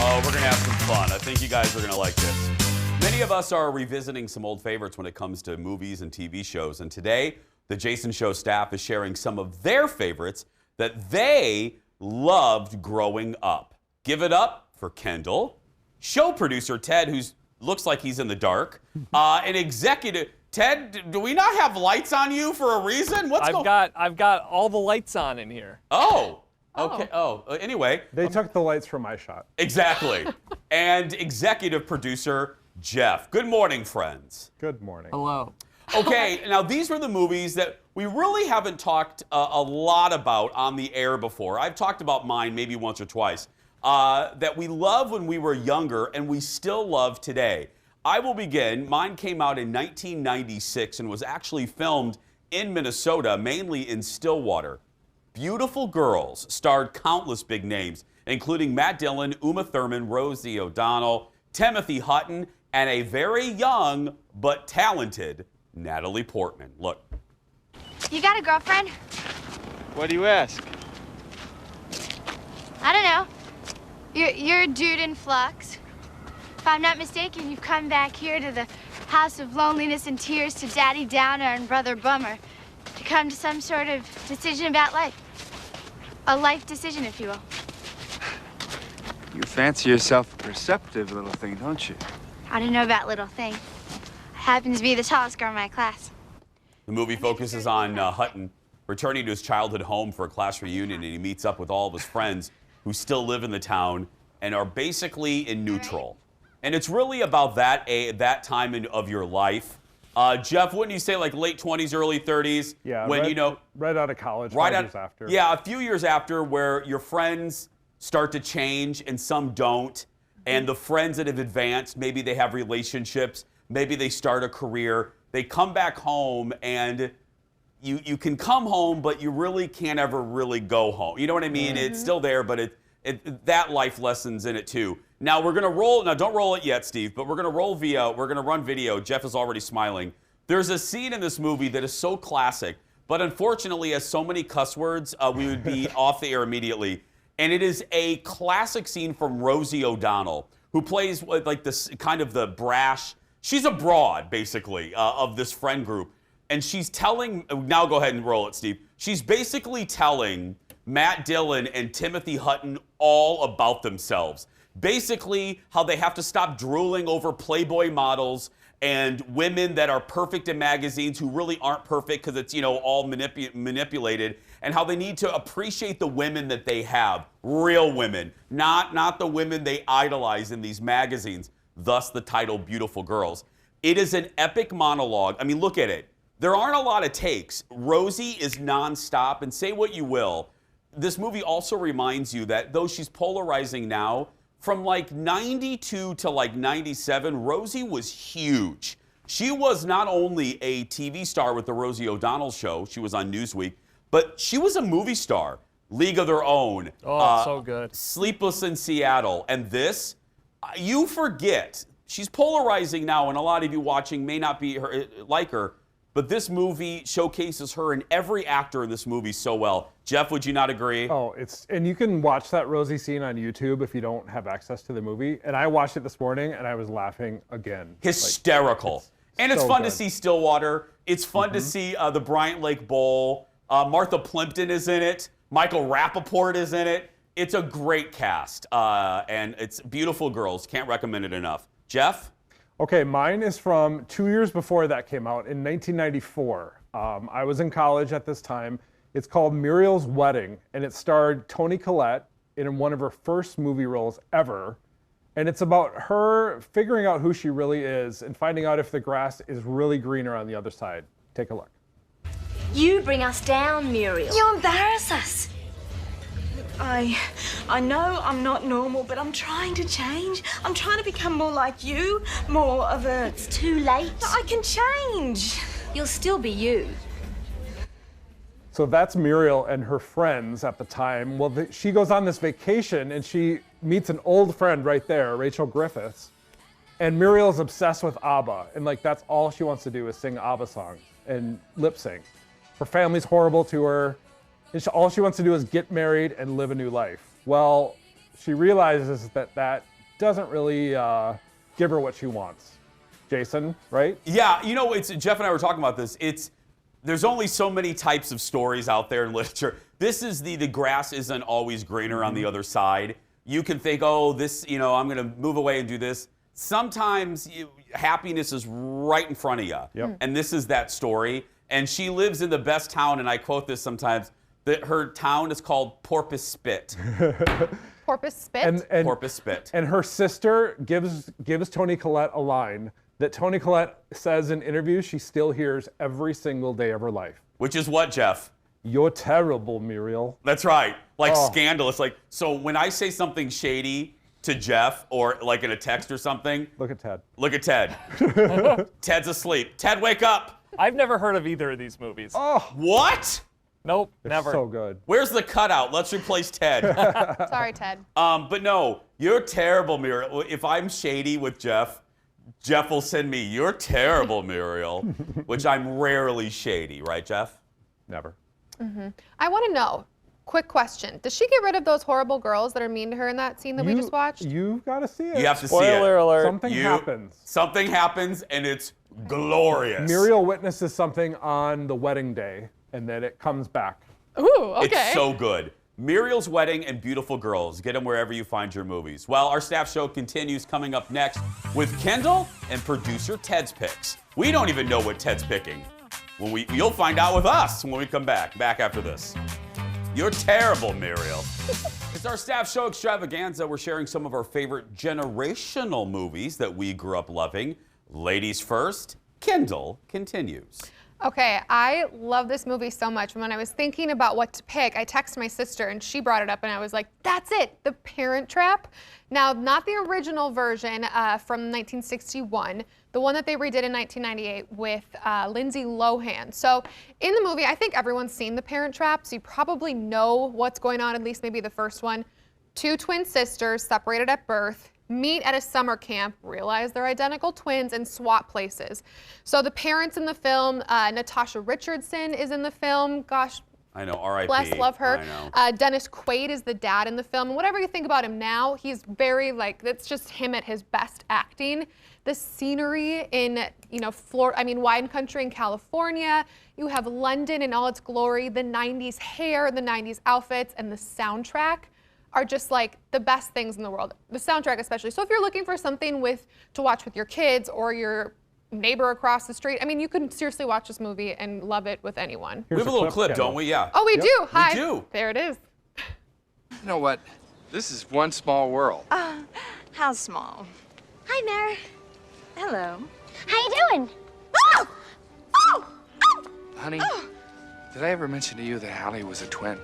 Oh, we're going to have some fun. I think you guys are going to like this. Many of us are revisiting some old favorites when it comes to movies and TV shows. And today, the Jason Show staff is sharing some of their favorites that they loved growing up. Give it up for Kendall, show producer Ted, who looks like he's in the dark, and executive... Ted, do we not have lights on you for a reason? I've got all the lights on in here. Oh. Okay. Oh, anyway. They took the lights from my shot. Exactly. And executive producer Jeff. Good morning, friends. Good morning. Hello. Okay, now these were the movies that we really haven't talked a lot about on the air before. I've talked about mine maybe once or twice. That we loved when we were younger and we still love today. I will begin. Mine came out in 1996 and was actually filmed in Minnesota, mainly in Stillwater. Beautiful Girls starred countless big names, including Matt Dillon, Uma Thurman, Rosie O'Donnell, Timothy Hutton, and a very young but talented Natalie Portman. Look. You got a girlfriend? Why do you ask? I don't know. You're a dude in flux. If I'm not mistaken, you've come back here to the house of loneliness and tears to Daddy Downer and Brother Bummer to come to some sort of decision about life. A life decision, if you will. You fancy yourself a perceptive little thing, don't you? I don't know about little thing. I happen to be the tallest girl in my class. The movie focuses on Hutton returning to his childhood home for a class reunion, and he meets up with all of his friends who still live in the town and are basically in neutral. And it's really about that time of your life. Jeff, wouldn't you say like late 20s, early 30s? Yeah, when right out of college, right 5 years after. Yeah, a few years after, where your friends start to change and some don't. And the friends that have advanced, maybe they have relationships, maybe they start a career. They come back home, and you can come home, but you really can't ever really go home. You know what I mean? Mm-hmm. It's still there, but that life lesson's in it too. Now we're gonna roll. Now don't roll it yet, Steve. But we're gonna roll via. We're gonna run video. Jeff is already smiling. There's a scene in this movie that is so classic, but unfortunately has so many cuss words, we would be off the air immediately. And it is a classic scene from Rosie O'Donnell, who plays like this kind of the brash. She's a broad, basically, of this friend group, and she's telling. Now go ahead and roll it, Steve. She's basically telling Matt Dillon and Timothy Hutton all about themselves. Basically, how they have to stop drooling over Playboy models and women that are perfect in magazines who really aren't perfect because it's, all manipulated, and how they need to appreciate the women that they have, real women, not the women they idolize in these magazines, thus the title Beautiful Girls. It is an epic monologue. I mean, look at it. There aren't a lot of takes. Rosie is nonstop, and say what you will, this movie also reminds you that though she's polarizing now, from like 92 to like 97, Rosie was huge. She was not only a TV star with the Rosie O'Donnell show, she was on Newsweek, but she was a movie star. League of Their Own. Oh, so good. Sleepless in Seattle. And this, you forget, she's polarizing now, and a lot of you watching may not be like her, but this movie showcases her and every actor in this movie so well. Jeff, would you not agree? Oh, and you can watch that Rosie scene on YouTube if you don't have access to the movie. And I watched it this morning, and I was laughing again. Hysterical. And it's fun to see Stillwater. It's fun to see the Bryant Lake Bowl. Martha Plimpton is in it. Michael Rappaport is in it. It's a great cast, and it's Beautiful Girls. Can't recommend it enough. Jeff? Okay, mine is from 2 years before that came out, in 1994. I was in college at this time. It's called Muriel's Wedding, and it starred Toni Collette in one of her first movie roles ever. And it's about her figuring out who she really is and finding out if the grass is really greener on the other side. Take a look. You bring us down, Muriel. You embarrass us. I know I'm not normal, but I'm trying to change. I'm trying to become more like you, more of a... It's too late. I can change. You'll still be you. So that's Muriel and her friends at the time. Well, she goes on this vacation, and she meets an old friend right there, Rachel Griffiths. And Muriel's obsessed with ABBA, and that's all she wants to do is sing ABBA songs and lip sync. Her family's horrible to her. And all she wants to do is get married and live a new life. Well, she realizes that doesn't really give her what she wants. Jason, right? Yeah, you know, it's Jeff and I were talking about this. There's only so many types of stories out there in literature. This is the grass isn't always greener on the other side. You can think, oh, this, you know, I'm going to move away and do this. Sometimes happiness is right in front of you. Yep. And this is that story. And she lives in the best town, and I quote this sometimes, that her town is called Porpoise Spit. Porpoise Spit? And Porpoise Spit. And her sister gives Toni Collette a line that Toni Collette says in interviews she still hears every single day of her life. Which is what, Jeff? You're terrible, Muriel. That's right. Like scandalous. Like, so when I say something shady to Jeff or like in a text or something. Look at Ted. Look at Ted. Ted's asleep. Ted, wake up. I've never heard of either of these movies. Oh, What? Nope, they're never. so good. Where's the cutout? Let's replace Ted. Sorry, Ted. But no, you're terrible, Muriel. If I'm shady with Jeff, Jeff will send me, you're terrible, Muriel, which I'm rarely shady, right, Jeff? Never. I want to know, quick question. Does she get rid of those horrible girls that are mean to her in that scene that we just watched? You've got to see it. You have to see Spoiler it. alert. Something happens. Something happens, and it's glorious. Muriel witnesses something on the wedding day, and then it comes back. Ooh, okay. It's so good. Muriel's Wedding and Beautiful Girls. Get them wherever you find your movies. Well, our staff show continues coming up next with Kendall and producer Ted's picks. We don't even know what Ted's picking. You'll find out with us when we come back. Back after this. You're terrible, Muriel. It's our staff show extravaganza. We're sharing some of our favorite generational movies that we grew up loving. Ladies first, Kendall continues. Okay, I love this movie so much. When I was thinking about what to pick, I texted my sister and she brought it up and I was like, that's it, The Parent Trap. Now, not the original version from 1961, the one that they redid in 1998 with Lindsay Lohan. So in the movie, I think everyone's seen The Parent Trap, so you probably know what's going on, at least maybe the first one. Two twin sisters separated at birth, meet at a summer camp, realize they're identical twins, and swap places. So the parents in the film, Natasha Richardson is in the film. Gosh, I know, R.I.P. bless, love her. I know. Dennis Quaid is the dad in the film. And whatever you think about him now, he's very that's just him at his best acting. The scenery in, wine country in California. You have London in all its glory, the 90s hair, the 90s outfits, and the soundtrack are just like the best things in the world. The soundtrack especially. So if you're looking for something to watch with your kids or your neighbor across the street, I mean, you can seriously watch this movie and love it with anyone. We have a little clip, don't we? Yeah. Oh, we do. Hi. We do. There it is. You know what? This is one small world. How small? Hi, Mare. Hello. How you doing? Oh! Oh! Oh! Honey, did I ever mention to you that Hallie was a twin?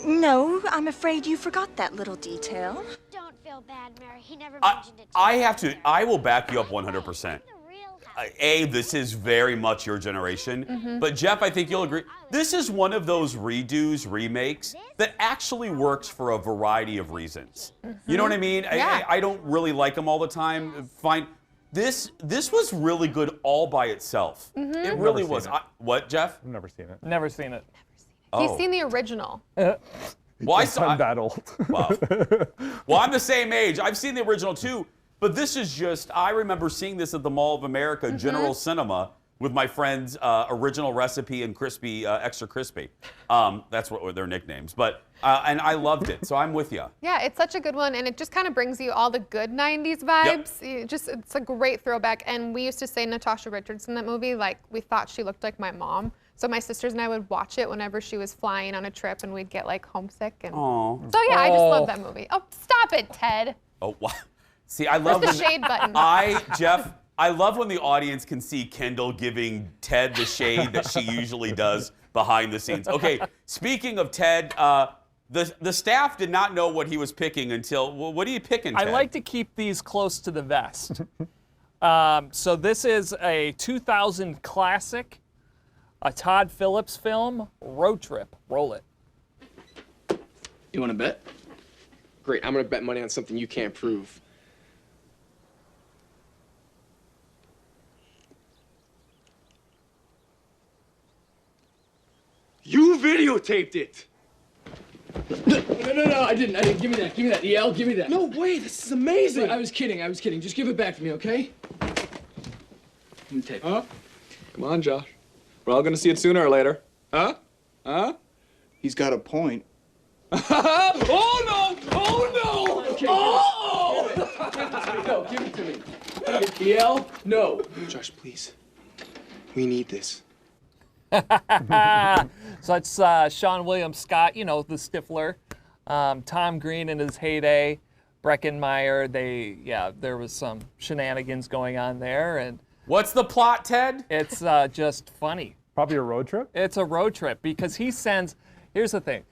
No, I'm afraid you forgot that little detail. Don't feel bad, Mary. He never mentioned it to I will back you up 100%. This is very much your generation. But Jeff, I think you'll agree. This is one of those redos, remakes that actually works for a variety of reasons. You know what I mean? Yeah. I don't really like them all the time. Fine. This was really good all by itself. It really was. What, Jeff? I've never seen it. Never seen it. He's seen the original. Well, I'm that old. Wow. Well, I'm the same age. I've seen the original too, but this is just, I remember seeing this at the Mall of America General Cinema with my friends, Original Recipe and Crispy, Extra Crispy. That's what their nicknames. But and I loved it, so I'm with you. Yeah, it's such a good one, and it just kind of brings you all the good 90s vibes. It's a great throwback, and we used to say Natasha Richardson in that movie, like we thought she looked like my mom. So my sisters and I would watch it whenever she was flying on a trip, and we'd get like homesick. And so yeah, I just love that movie. Oh, stop it, Ted. Oh, wow. See, I love Where's the shade button? Jeff, I love when the audience can see Kendall giving Ted the shade that she usually does behind the scenes. Okay, speaking of Ted, the staff did not know what he was picking until, well, what are you picking, Ted? I like to keep these close to the vest. So this is a 2000 classic, a Todd Phillips film, Road Trip. Roll it. You want to bet? Great, I'm going to bet money on something you can't prove. You videotaped it! No. I didn't. Give me that. Give me that. EL, give me that. No way, this is amazing. I was kidding. Just give it back to me, okay? Tape. Huh? Come on, Josh. We're all gonna see it sooner or later. Huh? Huh? He's got a point. Oh no! Oh no! Okay, Oh! No, give it to me. EL, no. Josh, please. We need this. So that's Sean William Scott, you know, the Stifler. Tom Green in his heyday. Breckenmeyer, there was some shenanigans going on there. And What's the plot, Ted? it's just funny. Probably a road trip. It's a road trip because he sends, here's the thing.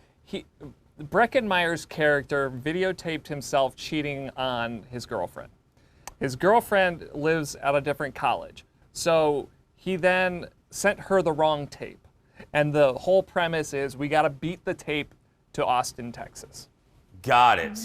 Breckenmeyer's character videotaped himself cheating on his girlfriend. His girlfriend lives at a different college. So he then sent her the wrong tape. And the whole premise is we got to beat the tape to Austin, Texas. Got it.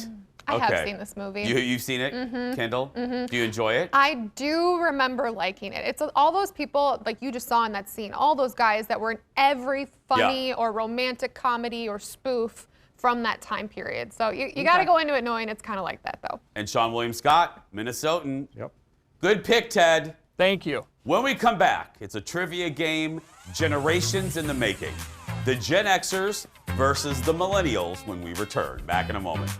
I Okay. have seen this movie. You've seen it, Kendall? Do you enjoy it? I do remember liking it. It's all those people, like you just saw in that scene, all those guys that were in every funny or romantic comedy or spoof from that time period. So you got to go into it knowing it's kind of like that, though. And Sean William Scott, Minnesotan. Yep. Good pick, Ted. Thank you. When we come back, it's a trivia game, Generations in the Making. The Gen Xers versus the Millennials when we return. Back in a moment.